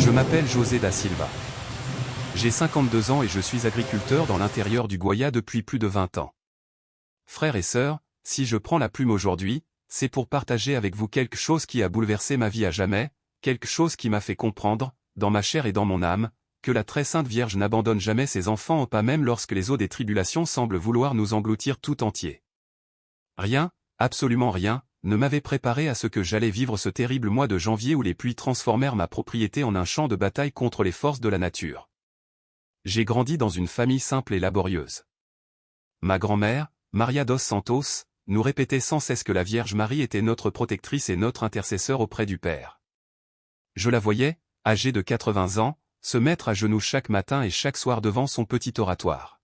Je m'appelle José da Silva. J'ai 52 ans et je suis agriculteur dans l'intérieur du Goiás depuis plus de 20 ans. Frères et sœurs, si je prends la plume aujourd'hui, c'est pour partager avec vous quelque chose qui a bouleversé ma vie à jamais, quelque chose qui m'a fait comprendre, dans ma chair et dans mon âme, que la très sainte Vierge n'abandonne jamais ses enfants, pas même lorsque les eaux des tribulations semblent vouloir nous engloutir tout entier. Rien, absolument rien, ne m'avait préparé à ce que j'allais vivre ce terrible mois de janvier où les pluies transformèrent ma propriété en un champ de bataille contre les forces de la nature. J'ai grandi dans une famille simple et laborieuse. Ma grand-mère, Maria dos Santos, nous répétait sans cesse que la Vierge Marie était notre protectrice et notre intercesseur auprès du Père. Je la voyais, âgée de 80 ans, se mettre à genoux chaque matin et chaque soir devant son petit oratoire.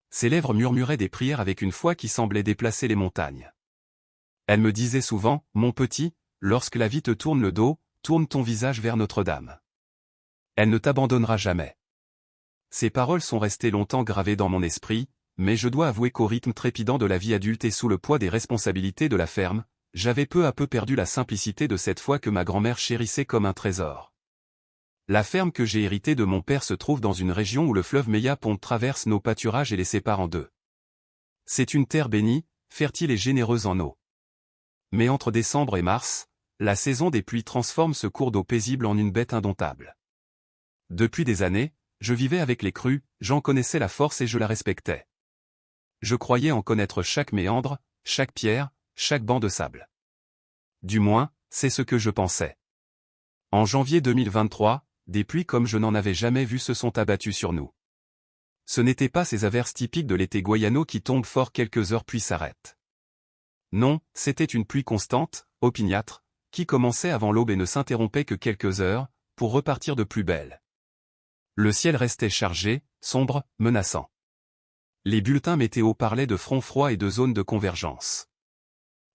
Ses lèvres murmuraient des prières avec une foi qui semblait déplacer les montagnes. Elle me disait souvent, « Mon petit, lorsque la vie te tourne le dos, tourne ton visage vers Notre-Dame. Elle ne t'abandonnera jamais. » Ces paroles sont restées longtemps gravées dans mon esprit, mais je dois avouer qu'au rythme trépidant de la vie adulte et sous le poids des responsabilités de la ferme, j'avais peu à peu perdu la simplicité de cette foi que ma grand-mère chérissait comme un trésor. La ferme que j'ai héritée de mon père se trouve dans une région où le fleuve Meia-Ponte traverse nos pâturages et les sépare en deux. C'est une terre bénie, fertile et généreuse en eau. Mais entre décembre et mars, la saison des pluies transforme ce cours d'eau paisible en une bête indomptable. Depuis des années, je vivais avec les crues, j'en connaissais la force et je la respectais. Je croyais en connaître chaque méandre, chaque pierre, chaque banc de sable. Du moins, c'est ce que je pensais. En janvier 2023, des pluies comme je n'en avais jamais vu se sont abattues sur nous. Ce n'étaient pas ces averses typiques de l'été guayano qui tombent fort quelques heures puis s'arrêtent. Non, c'était une pluie constante, opiniâtre, qui commençait avant l'aube et ne s'interrompait que quelques heures, pour repartir de plus belle. Le ciel restait chargé, sombre, menaçant. Les bulletins météo parlaient de fronts froids et de zones de convergence.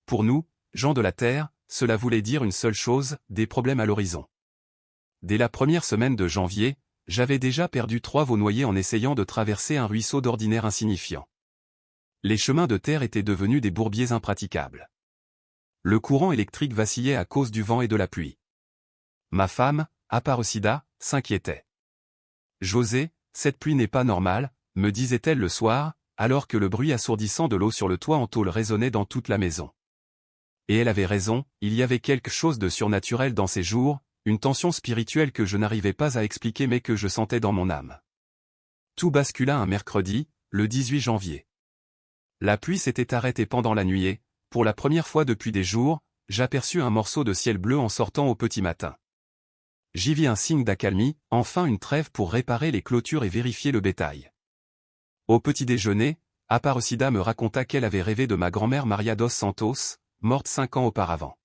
Pour nous, gens de la Terre, cela voulait dire une seule chose, des problèmes à l'horizon. Dès la première semaine de janvier, j'avais déjà perdu 3 veaux noyés en essayant de traverser un ruisseau d'ordinaire insignifiant. Les chemins de terre étaient devenus des bourbiers impraticables. Le courant électrique vacillait à cause du vent et de la pluie. Ma femme, Aparecida, s'inquiétait. « José, cette pluie n'est pas normale », me disait-elle le soir, alors que le bruit assourdissant de l'eau sur le toit en tôle résonnait dans toute la maison. Et elle avait raison, il y avait quelque chose de surnaturel dans ces jours, une tension spirituelle que je n'arrivais pas à expliquer mais que je sentais dans mon âme. Tout bascula un mercredi, le 18 janvier. La pluie s'était arrêtée pendant la nuit et, pour la première fois depuis des jours, j'aperçus un morceau de ciel bleu en sortant au petit matin. J'y vis un signe d'accalmie, enfin une trêve pour réparer les clôtures et vérifier le bétail. Au petit déjeuner, Aparecida me raconta qu'elle avait rêvé de ma grand-mère Maria dos Santos, morte 5 ans auparavant.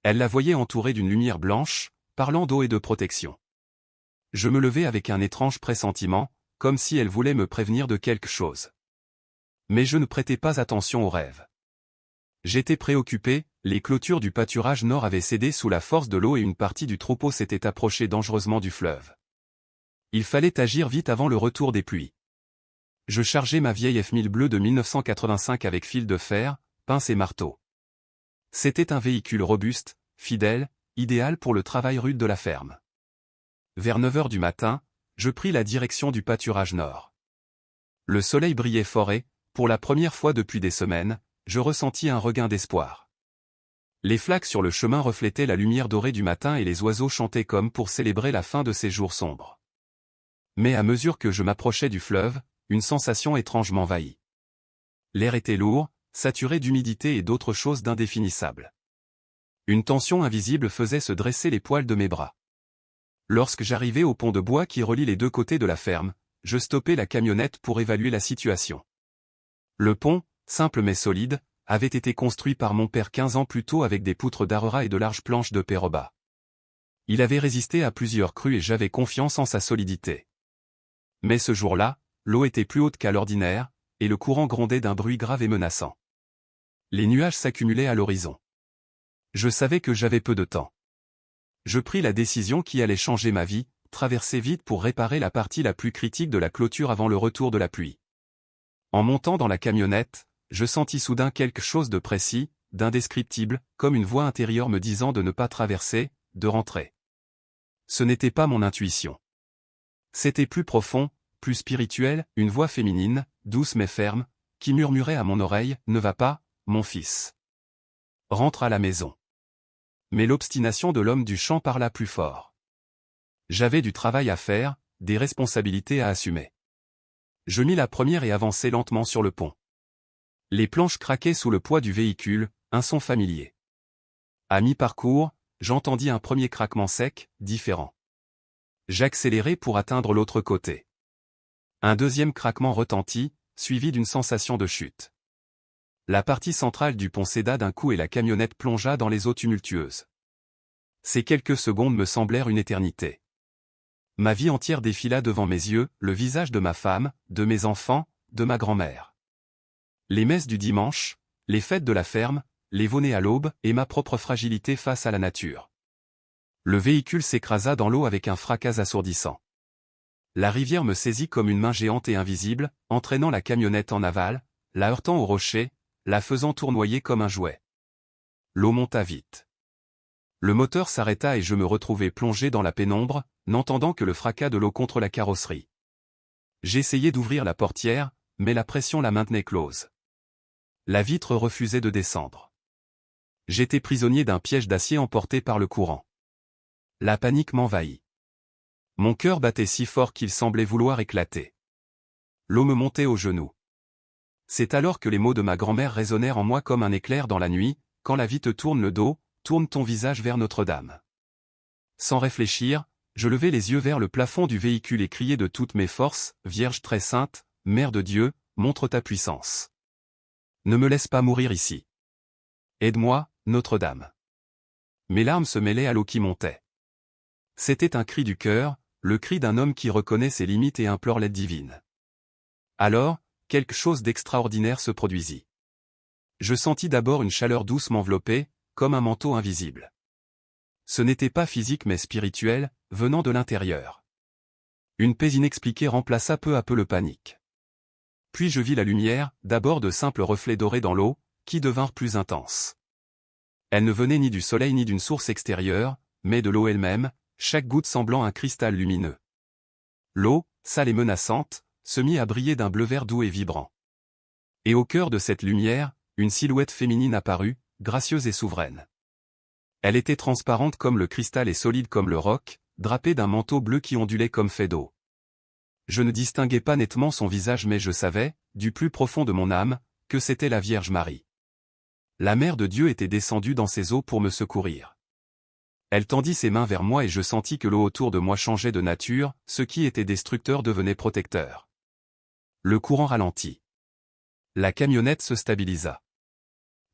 Elle la voyait entourée d'une lumière blanche, parlant d'eau et de protection. Je me levai avec un étrange pressentiment, comme si elle voulait me prévenir de quelque chose. Mais je ne prêtais pas attention au rêve. J'étais préoccupé, les clôtures du pâturage nord avaient cédé sous la force de l'eau et une partie du troupeau s'était approchée dangereusement du fleuve. Il fallait agir vite avant le retour des pluies. Je chargeai ma vieille F1000 bleue de 1985 avec fil de fer, pince et marteau. C'était un véhicule robuste, fidèle, idéal pour le travail rude de la ferme. Vers 9 heures du matin, je pris la direction du pâturage nord. Le soleil brillait fort et, pour la première fois depuis des semaines, je ressentis un regain d'espoir. Les flaques sur le chemin reflétaient la lumière dorée du matin et les oiseaux chantaient comme pour célébrer la fin de ces jours sombres. Mais à mesure que je m'approchais du fleuve, une sensation étrange m'envahit. L'air était lourd, saturé d'humidité et d'autres choses d'indéfinissables. Une tension invisible faisait se dresser les poils de mes bras. Lorsque j'arrivai au pont de bois qui relie les deux côtés de la ferme, je stoppai la camionnette pour évaluer la situation. Le pont, simple mais solide, avait été construit par mon père 15 ans plus tôt avec des poutres d'Arera et de larges planches de péroba. Il avait résisté à plusieurs crues et j'avais confiance en sa solidité. Mais ce jour-là, l'eau était plus haute qu'à l'ordinaire, et le courant grondait d'un bruit grave et menaçant. Les nuages s'accumulaient à l'horizon. Je savais que j'avais peu de temps. Je pris la décision qui allait changer ma vie, traverser vite pour réparer la partie la plus critique de la clôture avant le retour de la pluie. En montant dans la camionnette, je sentis soudain quelque chose de précis, d'indescriptible, comme une voix intérieure me disant de ne pas traverser, de rentrer. Ce n'était pas mon intuition. C'était plus profond, plus spirituel, une voix féminine, douce mais ferme, qui murmurait à mon oreille, « Ne va pas, mon fils. Rentre à la maison. » Mais l'obstination de l'homme du champ parla plus fort. J'avais du travail à faire, des responsabilités à assumer. Je mis la première et avançai lentement sur le pont. Les planches craquaient sous le poids du véhicule, un son familier. À mi-parcours, j'entendis un premier craquement sec, différent. J'accélérai pour atteindre l'autre côté. Un deuxième craquement retentit, suivi d'une sensation de chute. La partie centrale du pont céda d'un coup et la camionnette plongea dans les eaux tumultueuses. Ces quelques secondes me semblèrent une éternité. Ma vie entière défila devant mes yeux, le visage de ma femme, de mes enfants, de ma grand-mère. Les messes du dimanche, les fêtes de la ferme, les veaux nés à l'aube et ma propre fragilité face à la nature. Le véhicule s'écrasa dans l'eau avec un fracas assourdissant. La rivière me saisit comme une main géante et invisible, entraînant la camionnette en aval, la heurtant au rocher, la faisant tournoyer comme un jouet. L'eau monta vite. Le moteur s'arrêta et je me retrouvai plongé dans la pénombre, n'entendant que le fracas de l'eau contre la carrosserie. J'essayai d'ouvrir la portière, mais la pression la maintenait close. La vitre refusait de descendre. J'étais prisonnier d'un piège d'acier emporté par le courant. La panique m'envahit. Mon cœur battait si fort qu'il semblait vouloir éclater. L'eau me montait aux genoux. C'est alors que les mots de ma grand-mère résonnèrent en moi comme un éclair dans la nuit, « Quand la vie te tourne le dos, tourne ton visage vers Notre-Dame. » Sans réfléchir, je levai les yeux vers le plafond du véhicule et criai de toutes mes forces, « Vierge très sainte, Mère de Dieu, montre ta puissance. Ne me laisse pas mourir ici. Aide-moi, Notre-Dame. » Mes larmes se mêlaient à l'eau qui montait. C'était un cri du cœur, le cri d'un homme qui reconnaît ses limites et implore l'aide divine. Alors, quelque chose d'extraordinaire se produisit. Je sentis d'abord une chaleur douce m'envelopper, comme un manteau invisible. Ce n'était pas physique mais spirituel, venant de l'intérieur. Une paix inexpliquée remplaça peu à peu le panique. Puis je vis la lumière, d'abord de simples reflets dorés dans l'eau, qui devinrent plus intenses. Elle ne venait ni du soleil ni d'une source extérieure, mais de l'eau elle-même, chaque goutte semblant un cristal lumineux. L'eau, sale et menaçante, se mit à briller d'un bleu-vert doux et vibrant. Et au cœur de cette lumière, une silhouette féminine apparut, gracieuse et souveraine. Elle était transparente comme le cristal et solide comme le roc, drapée d'un manteau bleu qui ondulait comme fait d'eau. Je ne distinguais pas nettement son visage mais je savais, du plus profond de mon âme, que c'était la Vierge Marie. La Mère de Dieu était descendue dans ses eaux pour me secourir. Elle tendit ses mains vers moi et je sentis que l'eau autour de moi changeait de nature, ce qui était destructeur devenait protecteur. Le courant ralentit. La camionnette se stabilisa.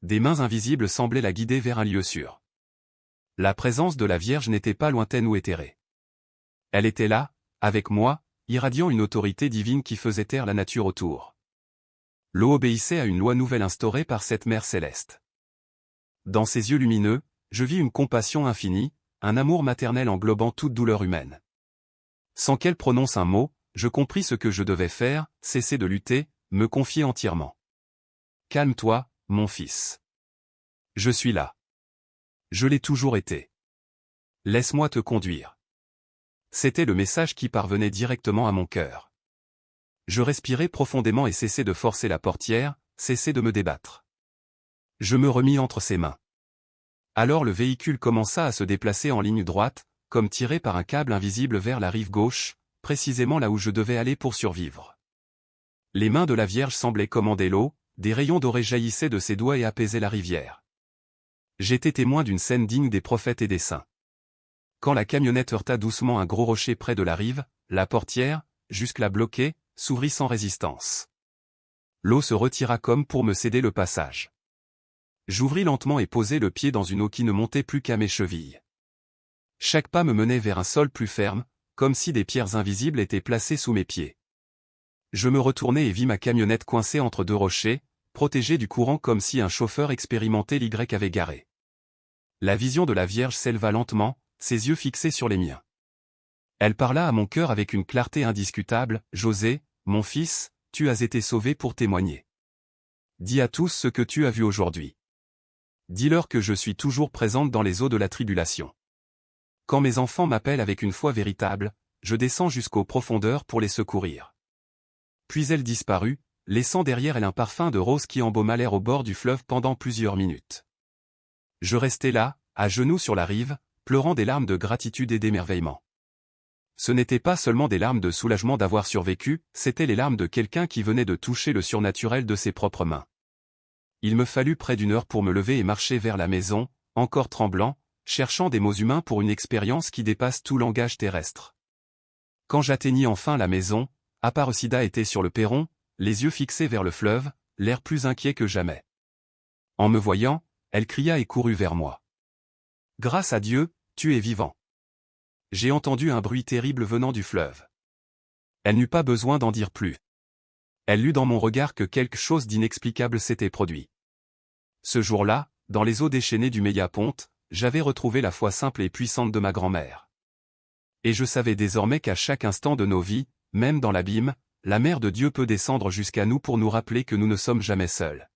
Des mains invisibles semblaient la guider vers un lieu sûr. La présence de la Vierge n'était pas lointaine ou éthérée. Elle était là, avec moi, irradiant une autorité divine qui faisait taire la nature autour. L'eau obéissait à une loi nouvelle instaurée par cette mère céleste. Dans ses yeux lumineux, je vis une compassion infinie, un amour maternel englobant toute douleur humaine. Sans qu'elle prononce un mot, je compris ce que je devais faire, cesser de lutter, me confier entièrement. Calme-toi, mon fils. Je suis là. Je l'ai toujours été. Laisse-moi te conduire. C'était le message qui parvenait directement à mon cœur. Je respirai profondément et cessai de forcer la portière, cessai de me débattre. Je me remis entre ses mains. Alors le véhicule commença à se déplacer en ligne droite, comme tiré par un câble invisible vers la rive gauche, précisément là où je devais aller pour survivre. Les mains de la Vierge semblaient commander l'eau, des rayons dorés jaillissaient de ses doigts et apaisaient la rivière. J'étais témoin d'une scène digne des prophètes et des saints. Quand la camionnette heurta doucement un gros rocher près de la rive, la portière, jusque-là bloquée, s'ouvrit sans résistance. L'eau se retira comme pour me céder le passage. J'ouvris lentement et posai le pied dans une eau qui ne montait plus qu'à mes chevilles. Chaque pas me menait vers un sol plus ferme, comme si des pierres invisibles étaient placées sous mes pieds. Je me retournai et vis ma camionnette coincée entre deux rochers, protégée du courant comme si un chauffeur expérimenté l'Y avait garé. La vision de la Vierge s'éleva lentement, ses yeux fixés sur les miens. Elle parla à mon cœur avec une clarté indiscutable, « José, mon fils, tu as été sauvé pour témoigner. Dis à tous ce que tu as vu aujourd'hui. Dis-leur que je suis toujours présente dans les eaux de la tribulation. Quand mes enfants m'appellent avec une foi véritable, je descends jusqu'aux profondeurs pour les secourir. Puis elle disparut, laissant derrière elle un parfum de rose qui embauma l'air au bord du fleuve pendant plusieurs minutes. Je restais là, à genoux sur la rive, pleurant des larmes de gratitude et d'émerveillement. Ce n'étaient pas seulement des larmes de soulagement d'avoir survécu, c'étaient les larmes de quelqu'un qui venait de toucher le surnaturel de ses propres mains. Il me fallut près d'une heure pour me lever et marcher vers la maison, encore tremblant, cherchant des mots humains pour une expérience qui dépasse tout langage terrestre. Quand j'atteignis enfin la maison, Aparecida était sur le perron, les yeux fixés vers le fleuve, l'air plus inquiet que jamais. En me voyant, elle cria et courut vers moi. « Grâce à Dieu, tu es vivant. » J'ai entendu un bruit terrible venant du fleuve. Elle n'eut pas besoin d'en dire plus. Elle lut dans mon regard que quelque chose d'inexplicable s'était produit. Ce jour-là, dans les eaux déchaînées du Mégaponte, j'avais retrouvé la foi simple et puissante de ma grand-mère. Et je savais désormais qu'à chaque instant de nos vies, même dans l'abîme, la mère de Dieu peut descendre jusqu'à nous pour nous rappeler que nous ne sommes jamais seuls.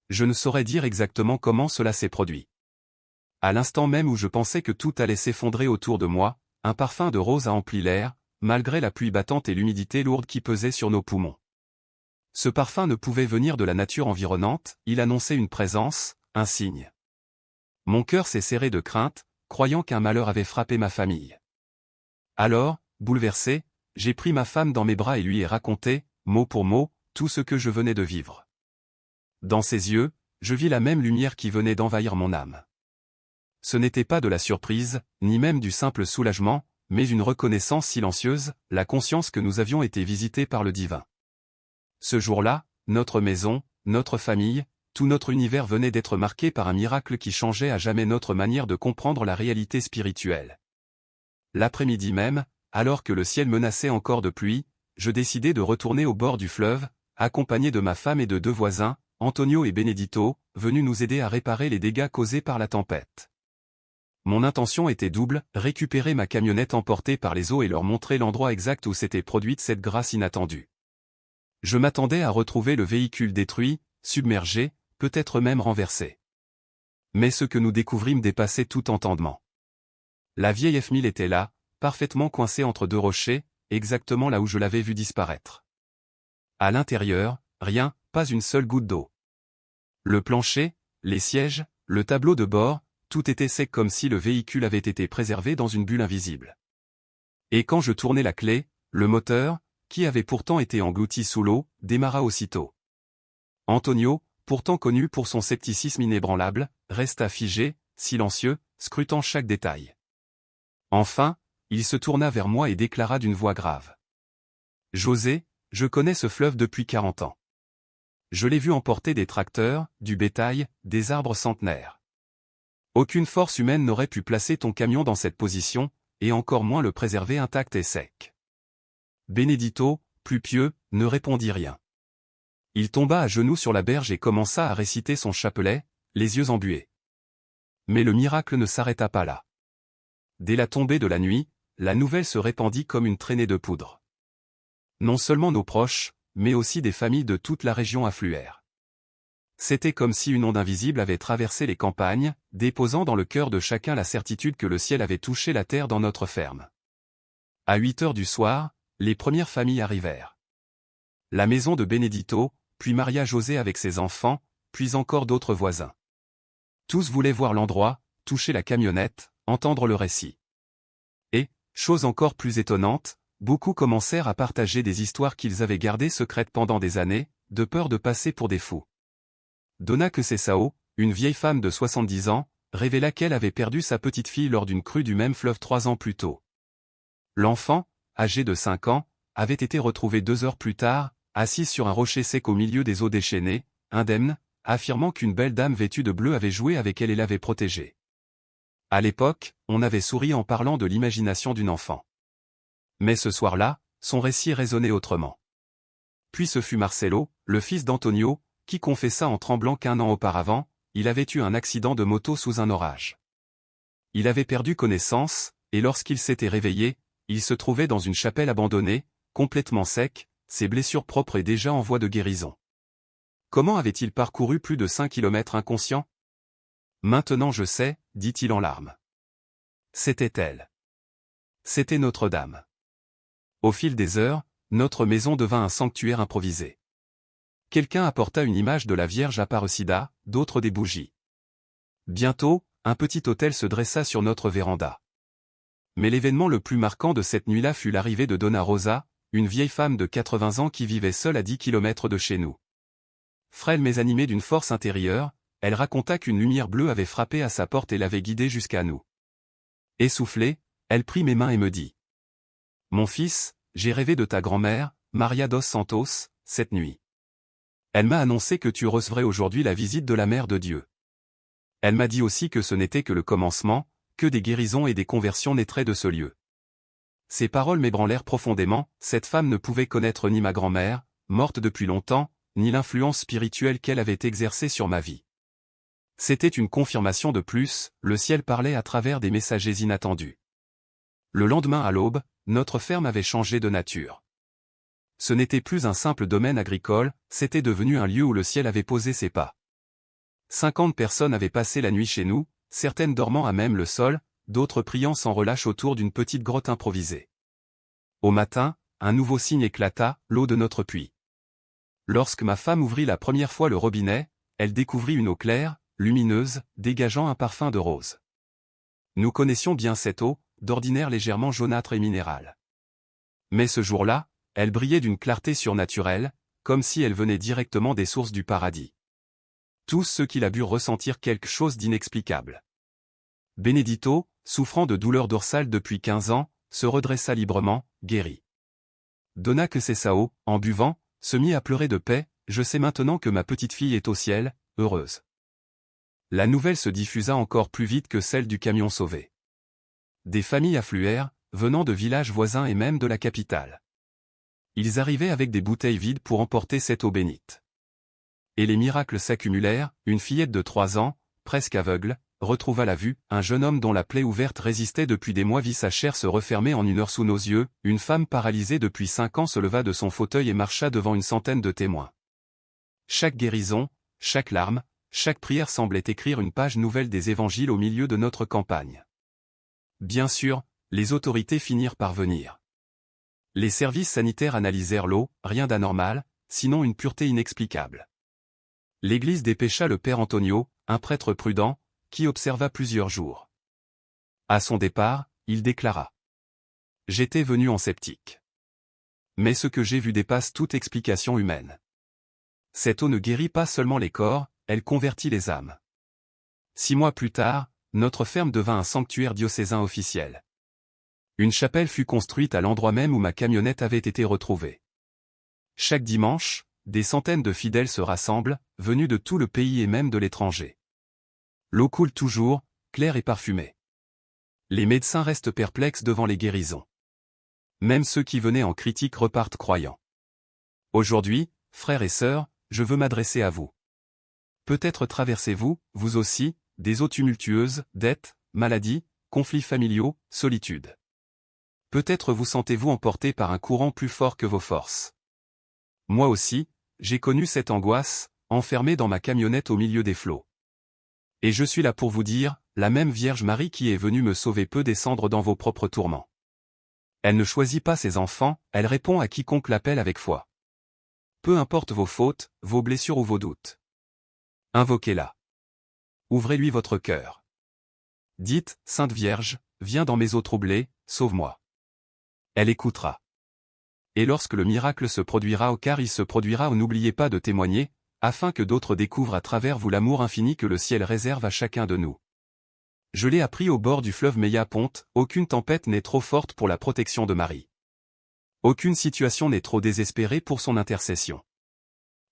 Je ne saurais dire exactement comment cela s'est produit. À l'instant même où je pensais que tout allait s'effondrer autour de moi, un parfum de rose a empli l'air, malgré la pluie battante et l'humidité lourde qui pesait sur nos poumons. Ce parfum ne pouvait venir de la nature environnante, il annonçait une présence, un signe. Mon cœur s'est serré de crainte, croyant qu'un malheur avait frappé ma famille. Alors, bouleversé, j'ai pris ma femme dans mes bras et lui ai raconté, mot pour mot, tout ce que je venais de vivre. Dans ses yeux, je vis la même lumière qui venait d'envahir mon âme. Ce n'était pas de la surprise, ni même du simple soulagement, mais une reconnaissance silencieuse, la conscience que nous avions été visités par le divin. Ce jour-là, notre maison, notre famille, tout notre univers venait d'être marqué par un miracle qui changeait à jamais notre manière de comprendre la réalité spirituelle. L'après-midi même, alors que le ciel menaçait encore de pluie, je décidai de retourner au bord du fleuve, accompagné de ma femme et de 2 voisins, Antonio et Benedito, venus nous aider à réparer les dégâts causés par la tempête. Mon intention était double, récupérer ma camionnette emportée par les eaux et leur montrer l'endroit exact où s'était produite cette grâce inattendue. Je m'attendais à retrouver le véhicule détruit, submergé, peut-être même renversé. Mais ce que nous découvrîmes dépassait tout entendement. La vieille F1000 était là, parfaitement coincée entre 2 rochers, exactement là où je l'avais vue disparaître. À l'intérieur, rien, pas une seule goutte d'eau. Le plancher, les sièges, le tableau de bord, tout était sec comme si le véhicule avait été préservé dans une bulle invisible. Et quand je tournai la clé, le moteur, qui avait pourtant été englouti sous l'eau, démarra aussitôt. Antonio, pourtant connu pour son scepticisme inébranlable, resta figé, silencieux, scrutant chaque détail. Enfin, il se tourna vers moi et déclara d'une voix grave. « José, je connais ce fleuve depuis 40 ans. Je l'ai vu emporter des tracteurs, du bétail, des arbres centenaires. Aucune force humaine n'aurait pu placer ton camion dans cette position, et encore moins le préserver intact et sec. » Benedito, plus pieux, ne répondit rien. Il tomba à genoux sur la berge et commença à réciter son chapelet, les yeux embués. Mais le miracle ne s'arrêta pas là. Dès la tombée de la nuit, la nouvelle se répandit comme une traînée de poudre. Non seulement nos proches, mais aussi des familles de toute la région affluèrent. C'était comme si une onde invisible avait traversé les campagnes, déposant dans le cœur de chacun la certitude que le ciel avait touché la terre dans notre ferme. À 8 heures du soir, les premières familles arrivèrent. La maison de Benedito, puis Maria José avec ses enfants, puis encore d'autres voisins. Tous voulaient voir l'endroit, toucher la camionnette, entendre le récit. Et, chose encore plus étonnante, beaucoup commencèrent à partager des histoires qu'ils avaient gardées secrètes pendant des années, de peur de passer pour des fous. Donna Sao, une vieille femme de 70 ans, révéla qu'elle avait perdu sa petite fille lors d'une crue du même fleuve 3 ans plus tôt. L'enfant, âgé de 5 ans, avait été retrouvé 2 heures plus tard, assise sur un rocher sec au milieu des eaux déchaînées, indemne, affirmant qu'une belle dame vêtue de bleu avait joué avec elle et l'avait protégée. À l'époque, on avait souri en parlant de l'imagination d'une enfant. Mais ce soir-là, son récit résonnait autrement. Puis ce fut Marcelo, le fils d'Antonio, qui confessa en tremblant qu'1 an auparavant, il avait eu un accident de moto sous un orage. Il avait perdu connaissance, et lorsqu'il s'était réveillé, il se trouvait dans une chapelle abandonnée, complètement sec, ses blessures propres et déjà en voie de guérison. Comment avait-il parcouru plus de 5 kilomètres inconscient ? Maintenant je sais, dit-il en larmes. C'était elle. C'était Notre-Dame. Au fil des heures, notre maison devint un sanctuaire improvisé. Quelqu'un apporta une image de la Vierge Aparecida, d'autres des bougies. Bientôt, un petit autel se dressa sur notre véranda. Mais l'événement le plus marquant de cette nuit-là fut l'arrivée de Donna Rosa, une vieille femme de 80 ans qui vivait seule à 10 kilomètres de chez nous. Frêle mais animée d'une force intérieure, elle raconta qu'une lumière bleue avait frappé à sa porte et l'avait guidée jusqu'à nous. Essoufflée, elle prit mes mains et me dit : « Mon fils, j'ai rêvé de ta grand-mère, Maria dos Santos, cette nuit. Elle m'a annoncé que tu recevrais aujourd'hui la visite de la Mère de Dieu. Elle m'a dit aussi que ce n'était que le commencement, que des guérisons et des conversions naîtraient de ce lieu. » Ces paroles m'ébranlèrent profondément, cette femme ne pouvait connaître ni ma grand-mère, morte depuis longtemps, ni l'influence spirituelle qu'elle avait exercée sur ma vie. C'était une confirmation de plus, le ciel parlait à travers des messagers inattendus. Le lendemain à l'aube, notre ferme avait changé de nature. Ce n'était plus un simple domaine agricole, c'était devenu un lieu où le ciel avait posé ses pas. 50 personnes avaient passé la nuit chez nous, certaines dormant à même le sol, d'autres priant sans relâche autour d'une petite grotte improvisée. Au matin, un nouveau signe éclata, l'eau de notre puits. Lorsque ma femme ouvrit la première fois le robinet, elle découvrit une eau claire, lumineuse, dégageant un parfum de rose. Nous connaissions bien cette eau, d'ordinaire légèrement jaunâtre et minérale. Mais ce jour-là, elle brillait d'une clarté surnaturelle, comme si elle venait directement des sources du paradis. Tous ceux qui la burent ressentirent quelque chose d'inexplicable. Benedito, souffrant de douleurs dorsales depuis 15 ans, se redressa librement, guéri. Donna que Sao, en buvant, se mit à pleurer de paix, je sais maintenant que ma petite fille est au ciel, heureuse. La nouvelle se diffusa encore plus vite que celle du camion sauvé. Des familles affluèrent, venant de villages voisins et même de la capitale. Ils arrivaient avec des bouteilles vides pour emporter cette eau bénite. Et les miracles s'accumulèrent, une fillette de 3 ans, presque aveugle, retrouva la vue, un jeune homme dont la plaie ouverte résistait depuis des mois vit sa chair se refermer en 1 heure sous nos yeux, une femme paralysée depuis 5 ans se leva de son fauteuil et marcha devant une centaine de témoins. Chaque guérison, chaque larme, chaque prière semblait écrire une page nouvelle des évangiles au milieu de notre campagne. Bien sûr, les autorités finirent par venir. Les services sanitaires analysèrent l'eau, rien d'anormal, sinon une pureté inexplicable. L'Église dépêcha le père Antonio, un prêtre prudent, qui observa plusieurs jours. À son départ, il déclara : « J'étais venu en sceptique. Mais ce que j'ai vu dépasse toute explication humaine. Cette eau ne guérit pas seulement les corps, elle convertit les âmes. » 6 mois plus tard, notre ferme devint un sanctuaire diocésain officiel. Une chapelle fut construite à l'endroit même où ma camionnette avait été retrouvée. Chaque dimanche, des centaines de fidèles se rassemblent, venus de tout le pays et même de l'étranger. L'eau coule toujours, claire et parfumée. Les médecins restent perplexes devant les guérisons. Même ceux qui venaient en critique repartent croyants. Aujourd'hui, frères et sœurs, je veux m'adresser à vous. Peut-être traversez-vous, vous aussi, des eaux tumultueuses, dettes, maladies, conflits familiaux, solitude. Peut-être vous sentez-vous emporté par un courant plus fort que vos forces. Moi aussi, j'ai connu cette angoisse, enfermé dans ma camionnette au milieu des flots. Et je suis là pour vous dire, la même Vierge Marie qui est venue me sauver peut descendre dans vos propres tourments. Elle ne choisit pas ses enfants, elle répond à quiconque l'appelle avec foi. Peu importe vos fautes, vos blessures ou vos doutes. Invoquez-la. Ouvrez-lui votre cœur. Dites, Sainte Vierge, viens dans mes eaux troublées, sauve-moi. Elle écoutera. Et lorsque le miracle se produira car il se produira, n'oubliez pas de témoigner, afin que d'autres découvrent à travers vous l'amour infini que le ciel réserve à chacun de nous. Je l'ai appris au bord du fleuve Meia Ponte, aucune tempête n'est trop forte pour la protection de Marie. Aucune situation n'est trop désespérée pour son intercession.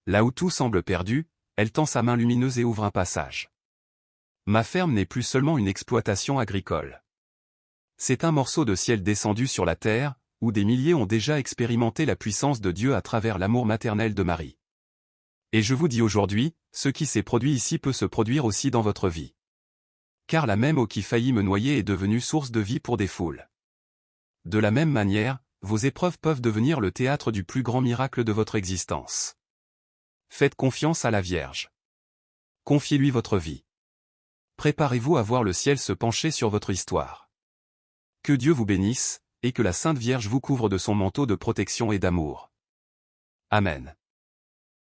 Là où tout semble perdu, elle tend sa main lumineuse et ouvre un passage. Ma ferme n'est plus seulement une exploitation agricole. C'est un morceau de ciel descendu sur la terre, où des milliers ont déjà expérimenté la puissance de Dieu à travers l'amour maternel de Marie. Et je vous dis aujourd'hui, ce qui s'est produit ici peut se produire aussi dans votre vie. Car la même eau qui faillit me noyer est devenue source de vie pour des foules. De la même manière, vos épreuves peuvent devenir le théâtre du plus grand miracle de votre existence. Faites confiance à la Vierge. Confiez-lui votre vie. Préparez-vous à voir le ciel se pencher sur votre histoire. Que Dieu vous bénisse, et que la Sainte Vierge vous couvre de son manteau de protection et d'amour. Amen.